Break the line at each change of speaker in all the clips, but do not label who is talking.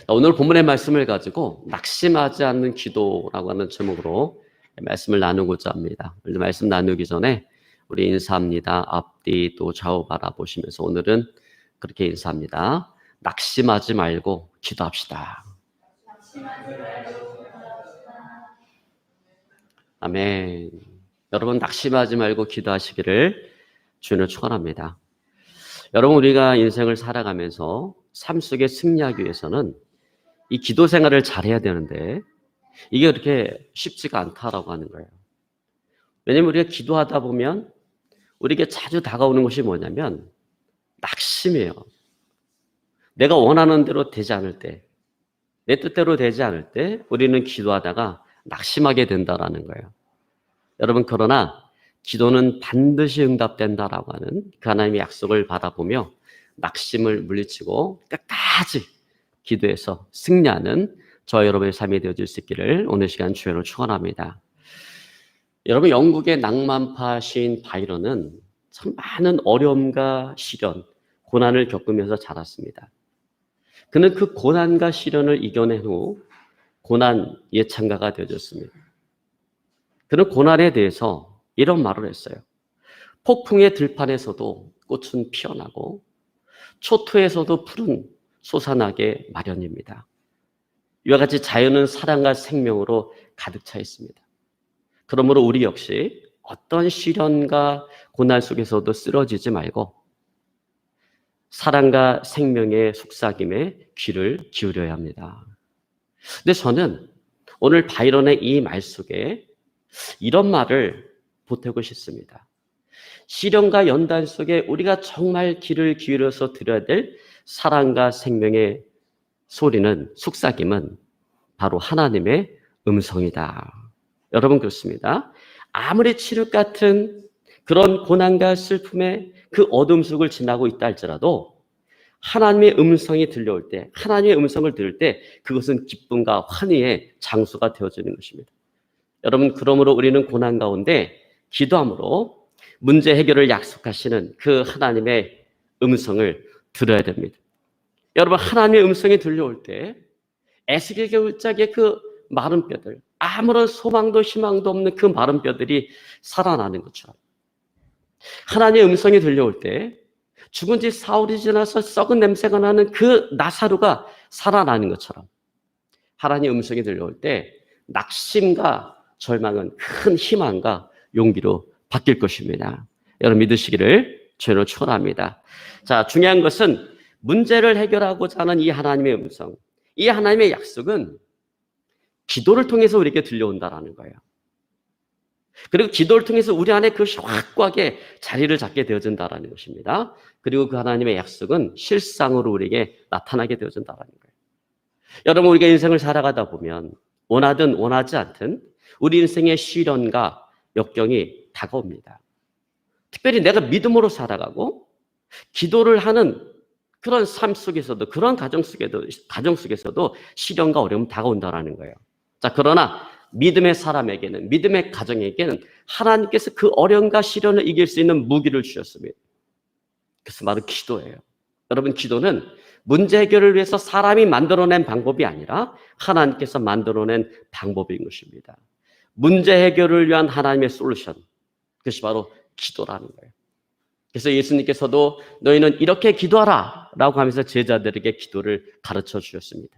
오늘 본문의 말씀을 가지고 낙심하지 않는 기도라고 하는 제목으로 말씀을 나누고자 합니다. 말씀 나누기 전에 우리 인사합니다. 앞뒤 또 좌우 바라보시면서 오늘은 그렇게 인사합니다. 낙심하지 말고 기도합시다. 아멘. 여러분 낙심하지 말고 기도하시기를 주님을 축원합니다. 여러분 우리가 인생을 살아가면서 삶 속에 승리하기 위해서는 이 기도 생활을 잘해야 되는데 이게 그렇게 쉽지가 않다라고 하는 거예요. 왜냐하면 우리가 기도하다 보면 우리에게 자주 다가오는 것이 뭐냐면 낙심이에요. 내가 원하는 대로 되지 않을 때, 내 뜻대로 되지 않을 때 우리는 기도하다가 낙심하게 된다라는 거예요. 여러분 그러나 기도는 반드시 응답된다라고 하는 그 하나님의 약속을 바라보며 낙심을 물리치고 끝까지 기도해서 승리하는 저 여러분의 삶이 되어질 수 있기를 오늘 시간 주여로 축원합니다. 여러분 영국의 낭만파 시인 바이런은 참 많은 어려움과 시련, 고난을 겪으면서 자랐습니다. 그는 그 고난과 시련을 이겨낸 후 고난 예찬가가 되어졌습니다. 그는 고난에 대해서 이런 말을 했어요. 폭풍의 들판에서도 꽃은 피어나고 초토에서도 푸른 솟아나게 마련입니다. 이와 같이 자연은 사랑과 생명으로 가득 차 있습니다. 그러므로 우리 역시 어떤 시련과 고난 속에서도 쓰러지지 말고 사랑과 생명의 속삭임에 귀를 기울여야 합니다. 근데 저는 오늘 바이런의 이 말 속에 이런 말을 보태고 싶습니다. 시련과 연단 속에 우리가 정말 귀를 기울여서 들어야 될 사랑과 생명의 소리는, 속삭임은 바로 하나님의 음성이다. 여러분 그렇습니다. 아무리 칠흑 같은 그런 고난과 슬픔의 그 어둠 속을 지나고 있다 할지라도 하나님의 음성이 들려올 때, 하나님의 음성을 들을 때 그것은 기쁨과 환희의 장소가 되어지는 것입니다. 여러분 그러므로 우리는 고난 가운데 기도함으로 문제 해결을 약속하시는 그 하나님의 음성을 들어야 됩니다. 여러분 하나님의 음성이 들려올 때 에스겔 겨울짝의 그 마른 뼈들, 아무런 소망도 희망도 없는 그 마른 뼈들이 살아나는 것처럼 하나님의 음성이 들려올 때 죽은 지 사흘이 지나서 썩은 냄새가 나는 그 나사로가 살아나는 것처럼 하나님의 음성이 들려올 때 낙심과 절망은 큰 희망과 용기로 바뀔 것입니다. 여러분 믿으시기를 주로 축원합니다. 자, 중요한 것은 문제를 해결하고자 하는 이 하나님의 음성, 이 하나님의 약속은 기도를 통해서 우리에게 들려온다라는 거예요. 그리고 기도를 통해서 우리 안에 그것이 확고하게 자리를 잡게 되어진다라는 것입니다. 그리고 그 하나님의 약속은 실상으로 우리에게 나타나게 되어진다라는 거예요. 여러분 우리가 인생을 살아가다 보면 원하든 원하지 않든 우리 인생의 시련과 역경이 다가옵니다. 특별히 내가 믿음으로 살아가고 기도를 하는 그런 삶 속에서도, 그런 가정 속에서도 시련과 어려움이 다가온다라는 거예요. 자, 그러나 믿음의 사람에게는, 믿음의 가정에게는 하나님께서 그 어려움과 시련을 이길 수 있는 무기를 주셨습니다. 그래서 바로 기도예요. 여러분 기도는 문제 해결을 위해서 사람이 만들어낸 방법이 아니라 하나님께서 만들어낸 방법인 것입니다. 문제 해결을 위한 하나님의 솔루션, 그것이 바로 기도라는 거예요. 그래서 예수님께서도 너희는 이렇게 기도하라 라고 하면서 제자들에게 기도를 가르쳐 주셨습니다.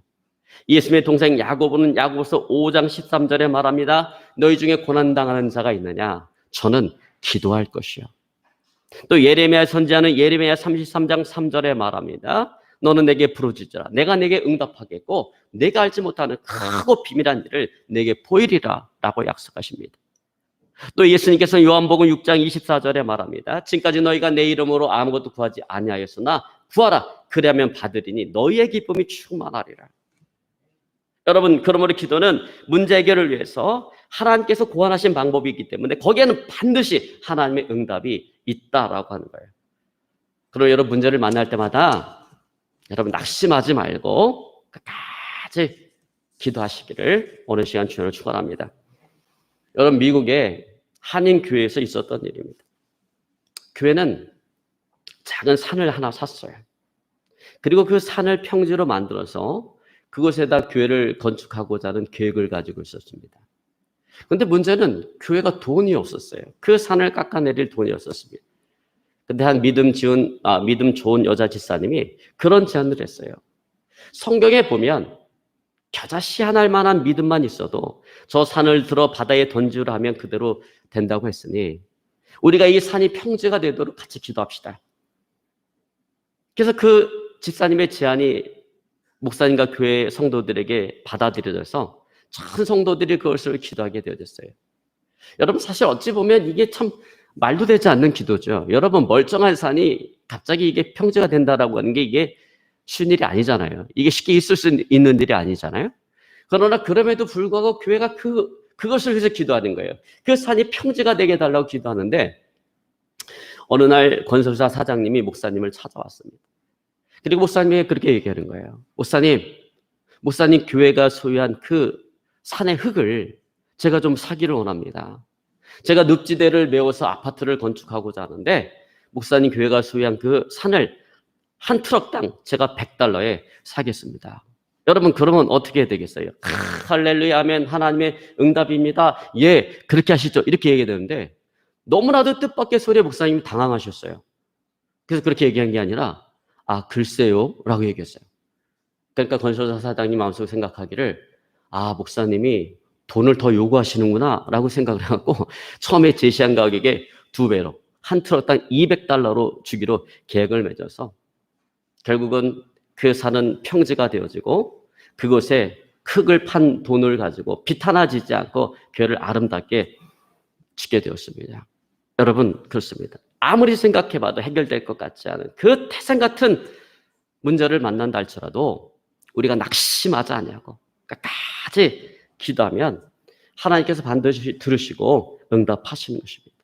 예수님의 동생 야고보는 야고보서 5장 13절에 말합니다. 너희 중에 고난당하는 자가 있느냐? 저는 기도할 것이요. 또 예레미야 선지자는 예레미야 33장 3절에 말합니다. 너는 내게 부르짖으라. 내가 내게 응답하겠고 내가 알지 못하는 크고 비밀한 일을 내게 보이리라 라고 약속하십니다. 또 예수님께서 요한복음 6장 24절에 말합니다. 지금까지 너희가 내 이름으로 아무것도 구하지 아니하였으나 구하라. 그리하면 받으리니 너희의 기쁨이 충만하리라. 여러분 그러므로 기도는 문제 해결을 위해서 하나님께서 고안하신 방법이 있기 때문에 거기에는 반드시 하나님의 응답이 있다라고 하는 거예요. 그럼 여러분 문제를 만날 때마다 여러분 낙심하지 말고 끝까지 기도하시기를 오늘 시간 주님을 축원합니다. 여러분 미국의 한인교회에서 있었던 일입니다. 교회는 작은 산을 하나 샀어요. 그리고 그 산을 평지로 만들어서 그곳에다 교회를 건축하고자 하는 계획을 가지고 있었습니다. 그런데 문제는 교회가 돈이 없었어요. 그 산을 깎아내릴 돈이 없었습니다. 근데 한 믿음 좋은 여자 집사님이 그런 제안을 했어요. 성경에 보면 겨자씨 하나할 만한 믿음만 있어도 저 산을 들어 바다에 던지라 하면 그대로 된다고 했으니 우리가 이 산이 평지가 되도록 같이 기도합시다. 그래서 그 집사님의 제안이 목사님과 교회 성도들에게 받아들여져서 전 성도들이 그것을 기도하게 되어졌어요. 여러분 사실 어찌 보면 이게 참 말도 되지 않는 기도죠. 여러분 멀쩡한 산이 갑자기 이게 평지가 된다라고 하는 게 이게 쉬운 일이 아니잖아요. 이게 쉽게 있을 수 있는 일이 아니잖아요. 그러나 그럼에도 불구하고 교회가 그것을 위해서 기도하는 거예요. 그 산이 평지가 되게 해달라고 기도하는데 어느 날 건설사 사장님이 목사님을 찾아왔습니다. 그리고 목사님이 그렇게 얘기하는 거예요. 목사님 교회가 소유한 그 산의 흙을 제가 좀 사기를 원합니다. 제가 늪지대를 메워서 아파트를 건축하고자 하는데 목사님 교회가 소유한 그 산을 한 트럭당 제가 $100에 사겠습니다. 여러분 그러면 어떻게 해야 되겠어요? 할렐루야 하면 하나님의 응답입니다. 예, 그렇게 하시죠. 이렇게 얘기되는데 너무나도 뜻밖의 소리에 목사님이 당황하셨어요. 그래서 그렇게 얘기한 게 아니라 글쎄요 라고 얘기했어요. 그러니까 건설사 사장님 마음속에 생각하기를 목사님이 돈을 더 요구하시는구나 라고 생각을 해갖고 처음에 제시한 가격의 2배로 한 트럭당 $200로 주기로 계획을 맺어서 결국은 그 산은 평지가 되어지고 그곳에 흙을 판 돈을 가지고 빛 하나 지지 않고 교회를 아름답게 짓게 되었습니다. 여러분 그렇습니다. 아무리 생각해봐도 해결될 것 같지 않은 그 태생 같은 문제를 만난다 할지라도 우리가 낙심하지 아니하고 끝까지 기도하면 하나님께서 반드시 들으시고 응답하시는 것입니다.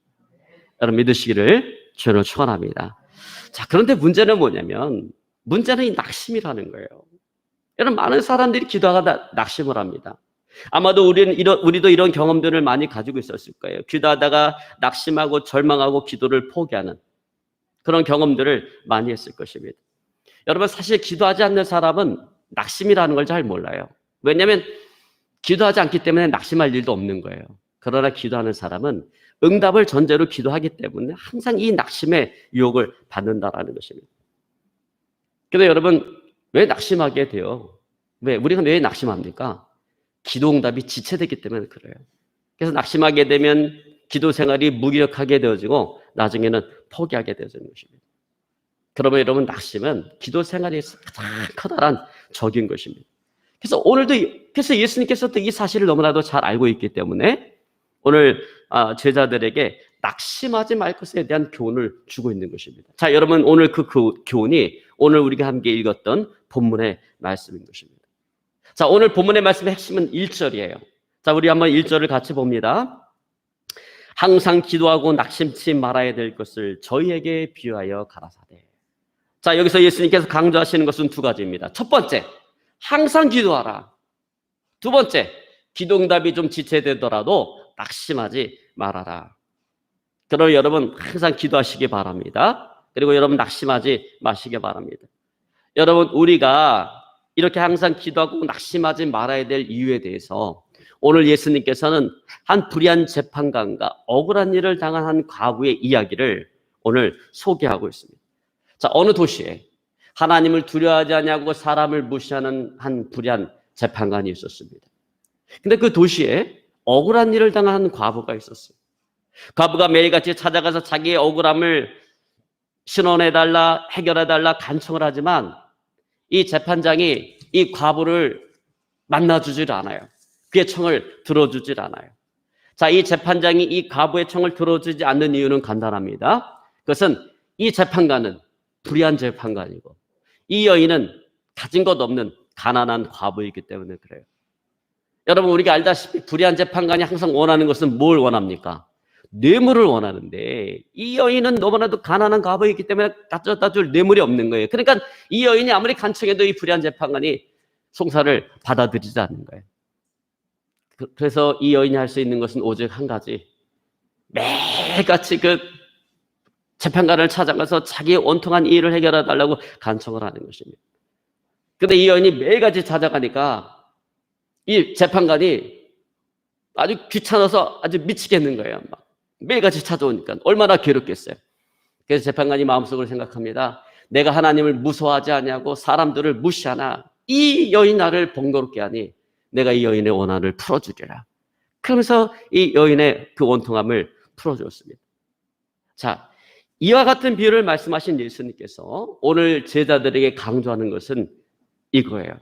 여러분 믿으시기를 주로 축원합니다. 자, 그런데 문제는 뭐냐면 문제는 이 낙심이라는 거예요. 여러분 많은 사람들이 기도하다가 낙심을 합니다. 아마도 우리도 이런 경험들을 많이 가지고 있었을 거예요. 기도하다가 낙심하고 절망하고 기도를 포기하는 그런 경험들을 많이 했을 것입니다. 여러분 사실 기도하지 않는 사람은 낙심이라는 걸 잘 몰라요. 왜냐하면 기도하지 않기 때문에 낙심할 일도 없는 거예요. 그러나 기도하는 사람은 응답을 전제로 기도하기 때문에 항상 이 낙심의 유혹을 받는다라는 것입니다. 그런데 여러분 왜 낙심하게 돼요? 우리가 왜 낙심합니까? 기도 응답이 지체되기 때문에 그래요. 그래서 낙심하게 되면 기도 생활이 무기력하게 되어지고 나중에는 포기하게 되어지는 것입니다. 그러면 여러분 낙심은 기도 생활에 가장 커다란 적인 것입니다. 그래서 예수님께서도 이 사실을 너무나도 잘 알고 있기 때문에 오늘 제자들에게 낙심하지 말 것에 대한 교훈을 주고 있는 것입니다. 자, 여러분 오늘 그 교훈이 오늘 우리가 함께 읽었던 본문의 말씀인 것입니다. 자, 오늘 본문의 말씀의 핵심은 1절이에요. 자, 우리 한번 1절을 같이 봅니다. 항상 기도하고 낙심치 말아야 될 것을 저희에게 비유하여 가라사대. 자, 여기서 예수님께서 강조하시는 것은 두 가지입니다. 첫 번째, 항상 기도하라. 두 번째, 기도 응답이 좀 지체되더라도 낙심하지 말아라. 그러면 여러분 항상 기도하시기 바랍니다. 그리고 여러분 낙심하지 마시기 바랍니다. 여러분 우리가 이렇게 항상 기도하고 낙심하지 말아야 될 이유에 대해서 오늘 예수님께서는 한 불의한 재판관과 억울한 일을 당한 한 과부의 이야기를 오늘 소개하고 있습니다. 자, 어느 도시에 하나님을 두려워하지 아니하고 사람을 무시하는 한 불의한 재판관이 있었습니다. 근데 그 도시에 억울한 일을 당한 한 과부가 있었어요. 과부가 매일같이 찾아가서 자기의 억울함을 신원해달라, 해결해달라 간청을 하지만 이 재판장이 이 과부를 만나주질 않아요. 그의 청을 들어주질 않아요. 자, 이 재판장이 이 과부의 청을 들어주지 않는 이유는 간단합니다. 그것은 이 재판관은 불의한 재판관이고 이 여인은 가진 것 없는 가난한 과부이기 때문에 그래요. 여러분 우리가 알다시피 불의한 재판관이 항상 원하는 것은 뭘 원합니까? 뇌물을 원하는데 이 여인은 너무나도 가난한 과부이기 때문에 갖다 줄 뇌물이 없는 거예요. 그러니까 이 여인이 아무리 간청해도 이 불의한 재판관이 송사를 받아들이지 않는 거예요. 그래서 이 여인이 할 수 있는 것은 오직 한 가지. 매일같이 그 재판관을 찾아가서 자기의 온통한 일을 해결해 달라고 간청을 하는 것입니다. 근데 이 여인이 매일같이 찾아가니까 이 재판관이 아주 귀찮아서 아주 미치겠는 거예요. 막 매일같이 찾아오니까 얼마나 괴롭겠어요. 그래서 재판관이 마음속으로 생각합니다. 내가 하나님을 무서워하지 않냐고 사람들을 무시하나 이 여인 나를 번거롭게 하니 내가 이 여인의 원한을 풀어주리라. 그러면서 이 여인의 그 원통함을 풀어주었습니다. 자, 이와 같은 비유를 말씀하신 예수님께서 오늘 제자들에게 강조하는 것은 이거예요.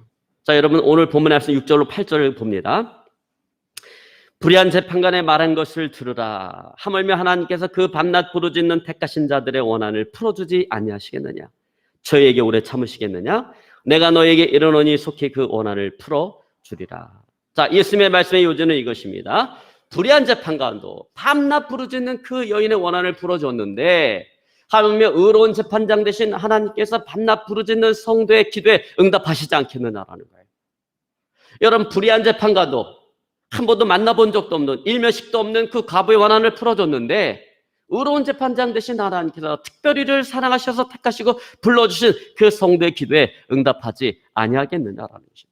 자, 여러분 오늘 본문에 앞서 6절로 8절을 봅니다. 불의한 재판관의 말한 것을 들으라. 하물며 하나님께서 그 밤낮 부르짖는 택하신 자들의 원한을 풀어주지 아니하시겠느냐? 저희에게 오래 참으시겠느냐? 내가 너에게 이르노니 속히 그 원한을 풀어주리라. 자, 예수님의 말씀의 요지는 이것입니다. 불의한 재판관도 밤낮 부르짖는 그 여인의 원한을 풀어줬는데 하물며 의로운 재판장 되신 하나님께서 밤낮 부르짖는 성도의 기도에 응답하시지 않겠느냐라는 거예요. 여러분 불의한 재판관도 한 번도 만나본 적도 없는 일면식도 없는 그 과부의 원한을 풀어줬는데 의로운 재판장 되신 하나님께서 특별히 를 사랑하셔서 택하시고 불러주신 그 성도의 기도에 응답하지 아니하겠느냐라는 것입니다.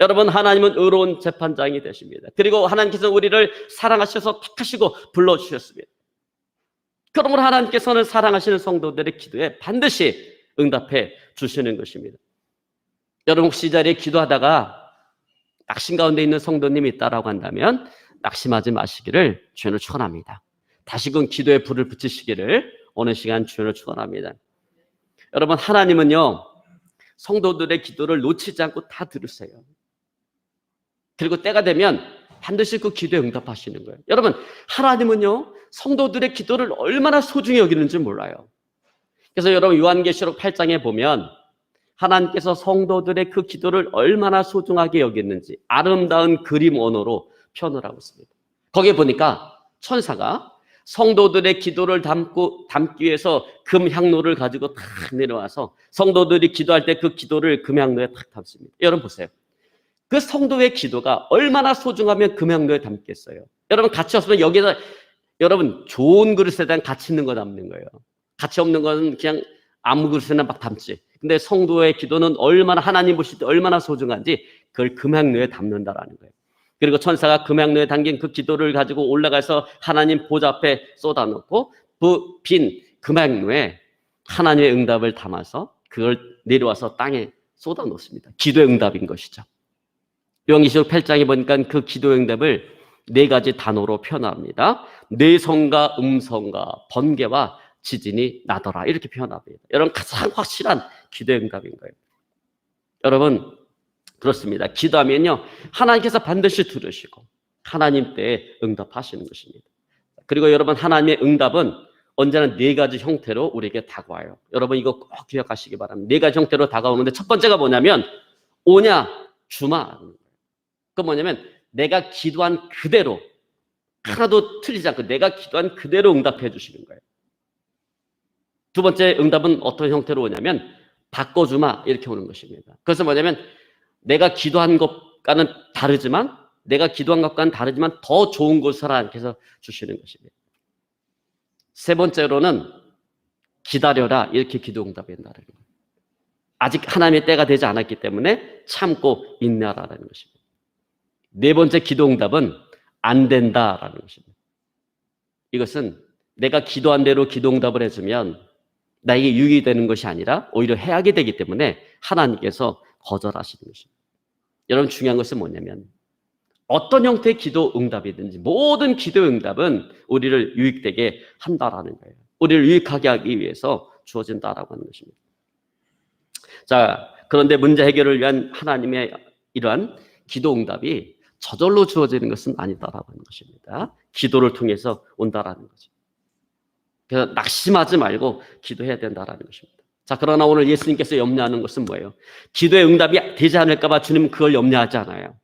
여러분 하나님은 의로운 재판장이 되십니다. 그리고 하나님께서 우리를 사랑하셔서 택하시고 불러주셨습니다. 그러므로 하나님께서는 사랑하시는 성도들의 기도에 반드시 응답해 주시는 것입니다. 여러분 혹시 이 자리에 기도하다가 낙심 가운데 있는 성도님이 있다라고 한다면 낙심하지 마시기를 주님을 축원합니다. 다시금 기도에 불을 붙이시기를 오늘 시간 주님을 축원합니다. 여러분 하나님은요 성도들의 기도를 놓치지 않고 다 들으세요. 그리고 때가 되면 반드시 그 기도에 응답하시는 거예요. 여러분 하나님은요 성도들의 기도를 얼마나 소중히 여기는지 몰라요. 그래서 여러분 요한계시록 8장에 보면 하나님께서 성도들의 그 기도를 얼마나 소중하게 여겼는지 아름다운 그림 언어로 표현을 하고 있습니다. 거기에 보니까 천사가 성도들의 기도를 담기 위해서 금향로를 가지고 탁 내려와서 성도들이 기도할 때 그 기도를 금향로에 탁 담습니다. 여러분 보세요. 그 성도의 기도가 얼마나 소중하면 금향로에 담겠어요. 여러분 가치 없으면 여기다 여러분 좋은 그릇에 대한 가치 있는 거 담는 거예요. 가치 없는 거는 그냥 아무 그릇에나 막 담지. 근데 성도의 기도는 얼마나 하나님 보실 때 얼마나 소중한지 그걸 금향로에 담는다라는 거예요. 그리고 천사가 금향로에 담긴 그 기도를 가지고 올라가서 하나님 보좌 앞에 쏟아놓고 그 빈 금향로에 하나님의 응답을 담아서 그걸 내려와서 땅에 쏟아놓습니다. 기도의 응답인 것이죠. 요한계시록 8장에 보니까 그 기도의 응답을 4가지 단어로 표현합니다. 뇌성과 음성과 번개와 지진이 나더라 이렇게 표현합니다. 여러분 가장 확실한 기도의 응답인 거예요. 여러분 그렇습니다. 기도하면요 하나님께서 반드시 들으시고 하나님 때에 응답하시는 것입니다. 그리고 여러분 하나님의 응답은 언제나 4가지 형태로 우리에게 다가와요. 여러분 이거 꼭 기억하시기 바랍니다. 4가지 형태로 다가오는데 첫 번째가 뭐냐면 오냐 주마. 그 뭐냐면 내가 기도한 그대로 하나도 틀리지 않고 내가 기도한 그대로 응답해 주시는 거예요. 두 번째 응답은 어떤 형태로 오냐면 바꿔주마 이렇게 오는 것입니다. 그래서 뭐냐면 내가 기도한 것과는 다르지만 내가 기도한 것과는 다르지만 더 좋은 것을 하나님께서 주시는 것입니다. 세 번째로는 기다려라 이렇게 기도 응답이 된다는 거예요. 아직 하나님의 때가 되지 않았기 때문에 참고 인내하라는 것입니다. 네 번째 기도 응답은 안 된다라는 것입니다. 이것은 내가 기도한 대로 기도 응답을 해주면 나에게 유익이 되는 것이 아니라 오히려 해악이 되기 때문에 하나님께서 거절하시는 것입니다. 여러분 중요한 것은 뭐냐면 어떤 형태의 기도 응답이든지 모든 기도 응답은 우리를 유익되게 한다라는 거예요. 우리를 유익하게 하기 위해서 주어진다라고 하는 것입니다. 자, 그런데 문제 해결을 위한 하나님의 이러한 기도 응답이 저절로 주어지는 것은 아니다라고 하는 것입니다. 기도를 통해서 온다라는 거죠. 그래서 낙심하지 말고 기도해야 된다라는 것입니다. 자, 그러나 오늘 예수님께서 염려하는 것은 뭐예요? 기도의 응답이 되지 않을까 봐 주님은 그걸 염려하지 않아요.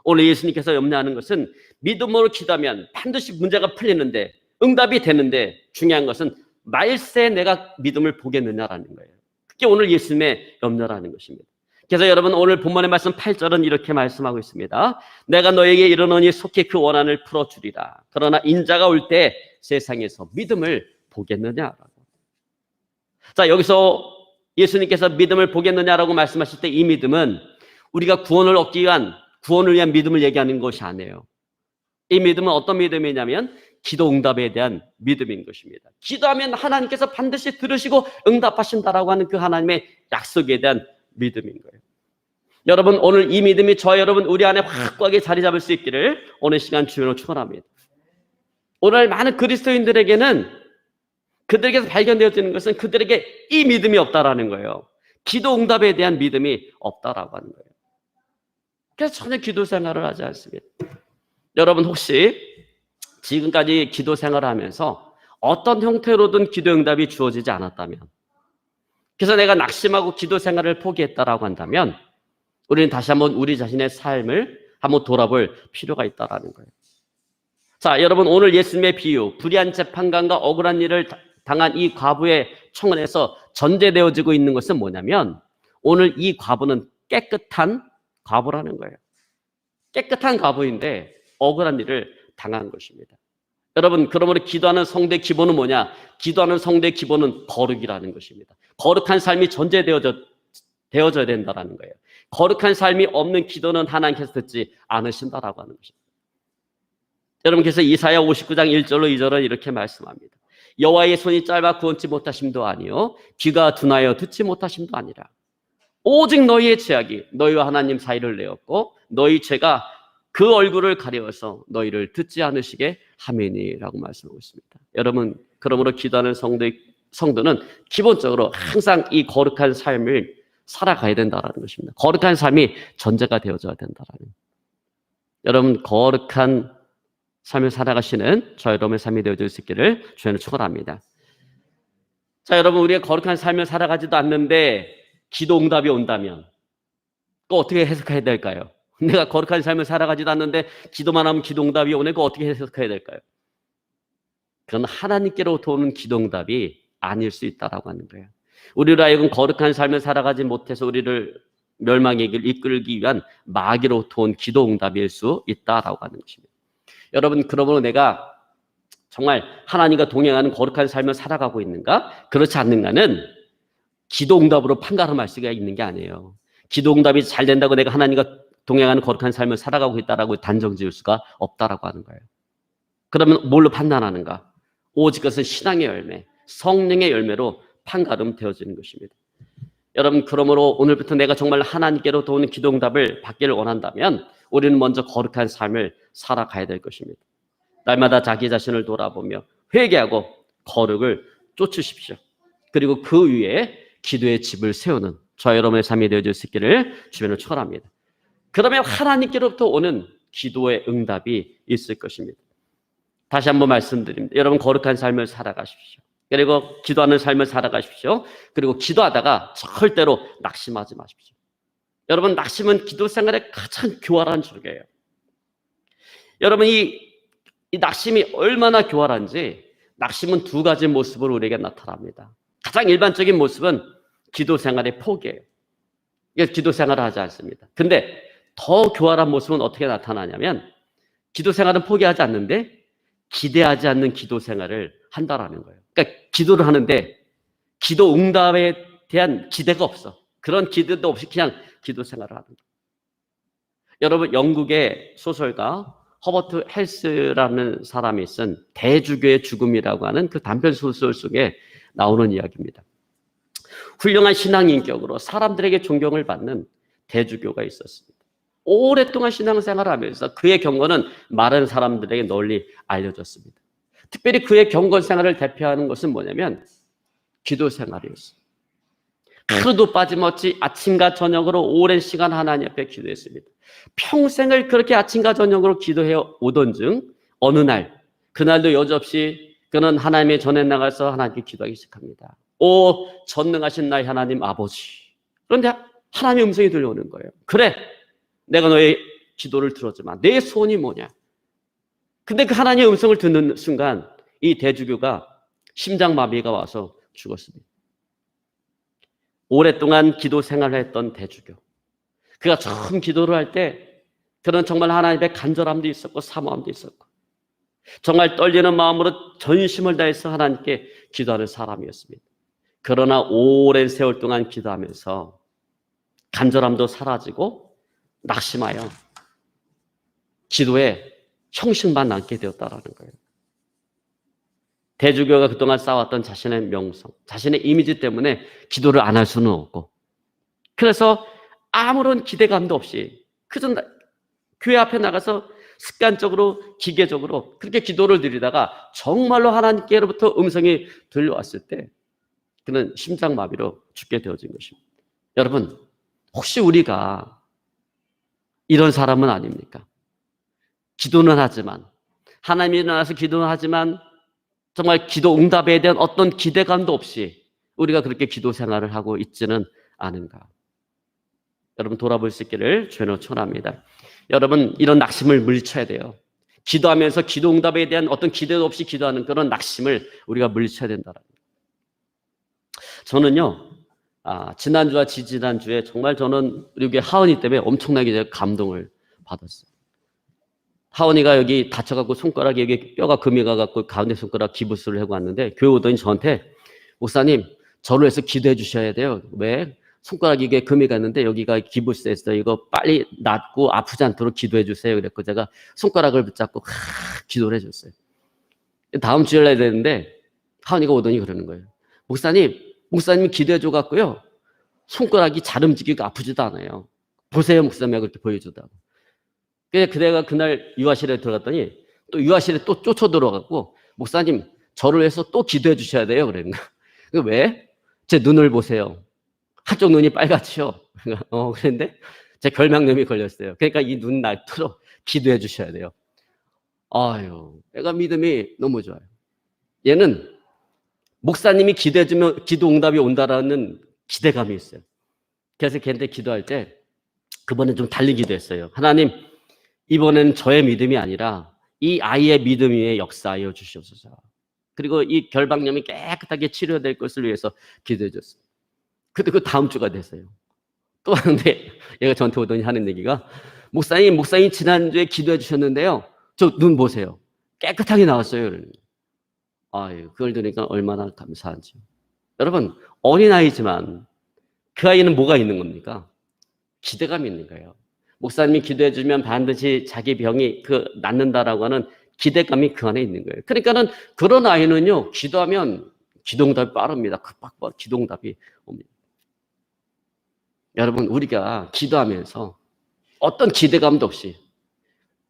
오늘 예수님께서 염려하는 것은 믿음으로 기도하면 반드시 문제가 풀리는데 응답이 되는데 중요한 것은 말세 내가 믿음을 보겠느냐라는 거예요. 그게 오늘 예수님의 염려라는 것입니다. 그래서 여러분 오늘 본문의 말씀 8절은 이렇게 말씀하고 있습니다. 내가 너에게 이르노니 속히 그 원한을 풀어주리라. 그러나 인자가 올 때 세상에서 믿음을 보겠느냐라고. 자, 여기서 예수님께서 믿음을 보겠느냐라고 말씀하실 때 이 믿음은 우리가 구원을 위한 믿음을 얘기하는 것이 아니에요. 이 믿음은 어떤 믿음이냐면 기도 응답에 대한 믿음인 것입니다. 기도하면 하나님께서 반드시 들으시고 응답하신다라고 하는 그 하나님의 약속에 대한 믿음인 거예요. 여러분, 오늘 이 믿음이 저와 여러분 우리 안에 확고하게 자리 잡을 수 있기를 오늘 시간 주님으로 축원합니다. 오늘 많은 그리스도인들에게는 그들에게서 발견되어지는 것은 그들에게 이 믿음이 없다라는 거예요. 기도 응답에 대한 믿음이 없다라고 하는 거예요. 그래서 전혀 기도 생활을 하지 않습니다. 여러분, 혹시 지금까지 기도 생활을 하면서 어떤 형태로든 기도 응답이 주어지지 않았다면, 그래서 내가 낙심하고 기도 생활을 포기했다라고 한다면 우리는 다시 한번 우리 자신의 삶을 한번 돌아볼 필요가 있다라는 거예요. 자, 여러분, 오늘 예수님의 비유, 불의한 재판관과 억울한 일을 당한 이 과부의 청원에서 전제되어지고 있는 것은 뭐냐면 오늘 이 과부는 깨끗한 과부라는 거예요. 깨끗한 과부인데 억울한 일을 당한 것입니다. 여러분, 그러므로 기도하는 성도의 기본은 뭐냐? 기도하는 성도의 기본은 거룩이라는 것입니다. 거룩한 삶이 되어져야 된다는 거예요. 거룩한 삶이 없는 기도는 하나님께서 듣지 않으신다라고 하는 것입니다. 여러분께서 이사야 59장 1절로 2절은 이렇게 말씀합니다. 여호와의 손이 짧아 구원치 못하심도 아니요 귀가 둔하여 듣지 못하심도 아니라 오직 너희의 죄악이 너희와 하나님 사이를 내었고 너희 죄가 그 얼굴을 가려워서 너희를 듣지 않으시게 함이니라고 말씀하고 있습니다. 여러분, 그러므로 기도하는 성도는 기본적으로 항상 이 거룩한 삶을 살아가야 된다는 것입니다. 거룩한 삶이 전제가 되어져야 된다는. 여러분, 거룩한 삶을 살아가시는 저 여러분의 삶이 되어질 수 있기를 주님을 축원합니다. 자, 여러분, 우리가 거룩한 삶을 살아가지도 않는데 기도 응답이 온다면 그거 어떻게 해석해야 될까요? 내가 거룩한 삶을 살아가지도 않는데 기도만 하면 기도 응답이 오네. 그거 어떻게 해석해야 될까요? 그건 하나님께로부터 오는 기도 응답이 아닐 수 있다라고 하는 거예요. 우리로 하여금 거룩한 삶을 살아가지 못해서 우리를 멸망의 길 이끌기 위한 마귀로부터 온 기도 응답일 수 있다라고 하는 것입니다. 여러분, 그러므로 내가 정말 하나님과 동행하는 거룩한 삶을 살아가고 있는가? 그렇지 않는가는 기도 응답으로 판가름할 수가 있는 게 아니에요. 기도 응답이 잘 된다고 내가 하나님과 동행하는 거룩한 삶을 살아가고 있다라고 단정 지을 수가 없다라고 하는 거예요. 그러면 뭘로 판단하는가? 오직 그것은 신앙의 열매, 성령의 열매로 판가름 되어지는 것입니다. 여러분, 그러므로 오늘부터 내가 정말 하나님께로부터 오는 기도 응답을 받기를 원한다면 우리는 먼저 거룩한 삶을 살아가야 될 것입니다. 날마다 자기 자신을 돌아보며 회개하고 거룩을 쫓으십시오. 그리고 그 위에 기도의 집을 세우는 저 여러분의 삶이 되어질 수 있기를 주님을 축원합니다. 그러면 하나님께로부터 오는 기도의 응답이 있을 것입니다. 다시 한번 말씀드립니다. 여러분, 거룩한 삶을 살아가십시오. 그리고 기도하는 삶을 살아가십시오. 그리고 기도하다가 절대로 낙심하지 마십시오. 여러분, 낙심은 기도 생활의 가장 교활한 줄이에요. 여러분, 이 낙심이 얼마나 교활한지 낙심은 두 가지 모습으로 우리에게 나타납니다. 가장 일반적인 모습은 기도 생활의 포기예요. 기도 생활을 하지 않습니다. 근데 더 교활한 모습은 어떻게 나타나냐면 기도 생활은 포기하지 않는데 기대하지 않는 기도 생활을 한다라는 거예요. 그러니까 기도를 하는데 기도 응답에 대한 기대가 없어. 그런 기대도 없이 그냥 기도 생활을 하는 거예요. 여러분, 영국의 소설가 허버트 헬스라는 사람이 쓴 대주교의 죽음이라고 하는 그 단편 소설 속에 나오는 이야기입니다. 훌륭한 신앙 인격으로 사람들에게 존경을 받는 대주교가 있었습니다. 오랫동안 신앙생활을 하면서 그의 경건은 많은 사람들에게 널리 알려졌습니다. 특별히 그의 경건 생활을 대표하는 것은 뭐냐면 기도 생활이었어요. 하루도 빠짐없이 아침과 저녁으로 오랜 시간 하나님 앞에 기도했습니다. 평생을 그렇게 아침과 저녁으로 기도해 오던 중 어느 날, 그날도 여지없이 그는 하나님의 전에 나가서 하나님께 기도하기 시작합니다. 오 전능하신 나의 하나님 아버지. 그런데 하나님의 음성이 들려오는 거예요. 그래, 내가 너의 기도를 들었지만 내 소원이 뭐냐? 근데 그 하나님의 음성을 듣는 순간 이 대주교가 심장마비가 와서 죽었습니다. 오랫동안 기도 생활을 했던 대주교. 그가 처음 기도를 할 때 그는 정말 하나님의 간절함도 있었고 사모함도 있었고 정말 떨리는 마음으로 전심을 다해서 하나님께 기도하는 사람이었습니다. 그러나 오랜 세월 동안 기도하면서 간절함도 사라지고 낙심하여 기도에 형식만 남게 되었다라는 거예요. 대주교가 그동안 쌓아왔던 자신의 명성, 자신의 이미지 때문에 기도를 안 할 수는 없고, 그래서 아무런 기대감도 없이 그저 교회 앞에 나가서 습관적으로 기계적으로 그렇게 기도를 드리다가 정말로 하나님께로부터 음성이 들려왔을 때 그는 심장마비로 죽게 되어진 것입니다. 여러분, 혹시 우리가 이런 사람은 아닙니까? 기도는 하지만, 하나님이 일어나서 기도는 하지만 정말 기도 응답에 대한 어떤 기대감도 없이 우리가 그렇게 기도 생활을 하고 있지는 않은가? 여러분, 돌아볼 수 있기를 주님으로 축원합니다. 여러분, 이런 낙심을 물리쳐야 돼요. 기도하면서 기도 응답에 대한 어떤 기대도 없이 기도하는 그런 낙심을 우리가 물리쳐야 된다는 거예요. 저는요, 지난주와 지지난주에 정말 저는 우리 하은이 때문에 엄청나게 감동을 받았어요. 하은이가 여기 다쳐갖고 손가락에 여기 뼈가 금이 가갖고 가운데 손가락 기부스를 하고 왔는데 교회 오더니 저한테 목사님 저를 해서 기도해 주셔야 돼요. 왜? 손가락에 이게 금이 갔는데 여기가 기부스에서 이거 빨리 낫고 아프지 않도록 기도해 주세요. 그랬고 제가 손가락을 붙잡고 기도를 해줬어요. 다음 주에 해야 되는데 하은이가 오더니 그러는 거예요. 목사님이 기도해 줘갖고요. 손가락이 잘 움직이고 아프지도 않아요. 보세요 목사님 그렇게 보여주다가. 그래서 그날 유아실에 들어갔더니 또 유아실에 또 쫓아 들어가고 목사님 저를 위해서 또 기도해 주셔야 돼요. 그러는 거예요. 왜? 제 눈을 보세요. 한쪽 눈이 빨갛지요. 그런데 제 결막염이 걸렸어요. 그러니까 이 눈 낫도록 기도해 주셔야 돼요. 아유, 애가 믿음이 너무 좋아요. 얘는 목사님이 기도해주면 기도 응답이 온다라는 기대감이 있어요. 그래서 걔한테 기도할 때 그번에 좀 달리 기도했어요. 하나님, 이번에는 저의 믿음이 아니라 이 아이의 믿음 위에 역사하여 주시옵소서. 그리고 이 결박염이 깨끗하게 치료될 것을 위해서 기도해 줬어요. 근데 그 다음 주가 됐어요. 또 하는데 얘가 저한테 오더니 하는 얘기가 목사님 지난주에 기도해 주셨는데요. 저 눈 보세요. 깨끗하게 나왔어요. 아유, 그걸 들으니까 얼마나 감사한지. 여러분, 어린아이지만 그 아이는 뭐가 있는 겁니까? 기대감이 있는 거예요. 목사님이 기도해 주면 반드시 자기 병이 낫는다라고 하는 기대감이 그 안에 있는 거예요. 그러니까는 그런 아이는요, 기도하면 기도응답이 빠릅니다. 급박 기도응답이 옵니다. 여러분, 우리가 기도하면서 어떤 기대감도 없이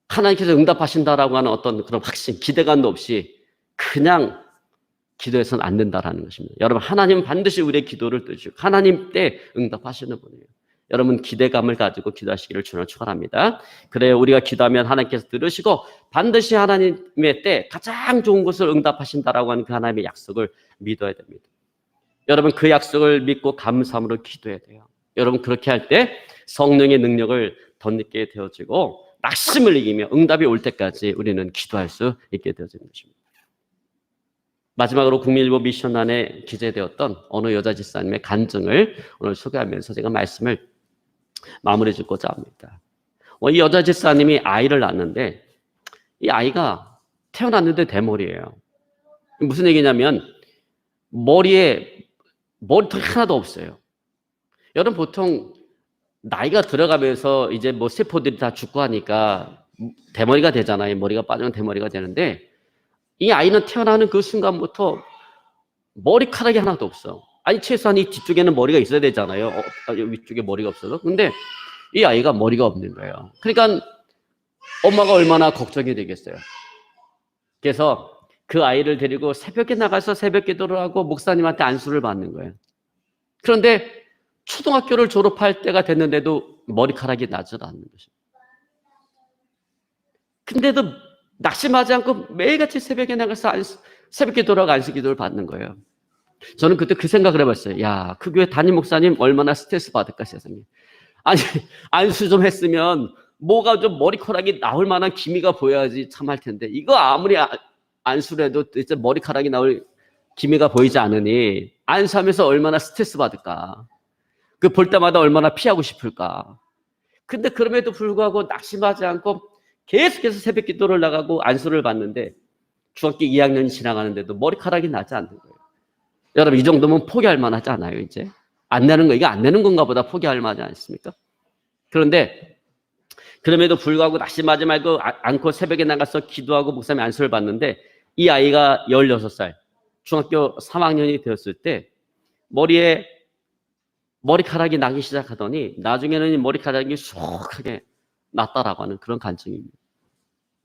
하나님께서 응답하신다라고 하는 어떤 그런 확신, 기대감도 없이 그냥 기도해서는 안 된다라는 것입니다. 여러분, 하나님은 반드시 우리의 기도를 들으시고 하나님 때 응답하시는 분이에요. 여러분, 기대감을 가지고 기도하시기를 주님으로 축원합니다. 그래야 우리가 기도하면 하나님께서 들으시고 반드시 하나님의 때 가장 좋은 것을 응답하신다라고 하는 그 하나님의 약속을 믿어야 됩니다. 여러분, 그 약속을 믿고 감사함으로 기도해야 돼요. 여러분, 그렇게 할 때 성령의 능력을 덧입게 되어지고 낙심을 이기며 응답이 올 때까지 우리는 기도할 수 있게 되어지는 것입니다. 마지막으로 국민일보 미션란에 기재되었던 어느 여자 집사님의 간증을 오늘 소개하면서 제가 말씀을 마무리 짓고자 합니다. 이 여자 집사님이 아이를 낳았는데 이 아이가 태어났는데 대머리예요. 무슨 얘기냐면 머리털이 하나도 없어요. 여러분, 보통 나이가 들어가면서 이제 세포들이 다 죽고 하니까 대머리가 되잖아요. 머리가 빠지면 대머리가 되는데 이 아이는 태어나는 그 순간부터 머리카락이 하나도 없어. 아니, 최소한 이 뒤쪽에는 머리가 있어야 되잖아요. 위쪽에 머리가 없어서. 근데 이 아이가 머리가 없는 거예요. 그러니까 엄마가 얼마나 걱정이 되겠어요. 그래서 그 아이를 데리고 새벽에 나가서 새벽 기도를 하고 목사님한테 안수를 받는 거예요. 그런데 초등학교를 졸업할 때가 됐는데도 머리카락이 나질 않는 것입니다. 근데도 낙심하지 않고 매일같이 새벽에 나가서 새벽 기도라고 안수 기도를 받는 거예요. 저는 그때 그 생각을 해봤어요. 야, 그 교회 담임 목사님 얼마나 스트레스 받을까 세상에. 아니, 안수 좀 했으면 뭐가 좀 머리카락이 나올 만한 기미가 보여야지 참 할 텐데 이거 아무리 안수를 해도 이제 머리카락이 나올 기미가 보이지 않으니 안수하면서 얼마나 스트레스 받을까. 그 볼 때마다 얼마나 피하고 싶을까. 근데 그럼에도 불구하고 낙심하지 않고 계속해서 새벽 기도를 나가고 안수를 받는데 중학교 2학년이 지나가는데도 머리카락이 나지 않는 거예요. 여러분 이 정도면 포기할 만하지 않아요? 이제 안 내는 거 이게 안 내는 건가 보다 포기할 만하지 않습니까? 그런데 그럼에도 불구하고 낙심하지 말고 않고 새벽에 나가서 기도하고 목사님 안수를 받는데 이 아이가 16살 중학교 3학년이 되었을 때 머리에 머리카락이 나기 시작하더니 나중에는 이 머리카락이 수북하게 났다라고 하는 그런 간증입니다.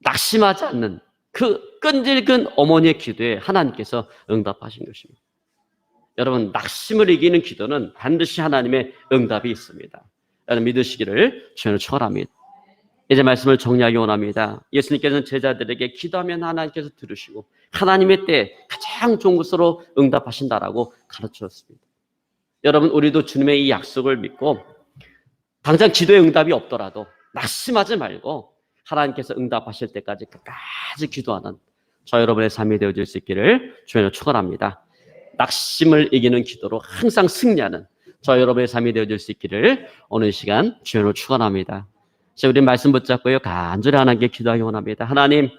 낙심하지 않는 그 끈질긴 어머니의 기도에 하나님께서 응답하신 것입니다. 여러분 낙심을 이기는 기도는 반드시 하나님의 응답이 있습니다. 여러분 믿으시기를 주님으로 축원합니다. 이제 말씀을 정리하기 원합니다. 예수님께서는 제자들에게 기도하면 하나님께서 들으시고 하나님의 때에 가장 좋은 것으로 응답하신다라고 가르쳤습니다. 여러분 우리도 주님의 이 약속을 믿고 당장 기도의 응답이 없더라도 낙심하지 말고 하나님께서 응답하실 때까지 끝까지 기도하는 저 여러분의 삶이 되어질 수 있기를 주님으로 축원합니다. 낙심을 이기는 기도로 항상 승리하는 저 여러분의 삶이 되어질 수 있기를 오늘 시간 주님으로 축원합니다. 우리 말씀 붙잡고요 간절히 하나님께 기도하기 원합니다. 하나님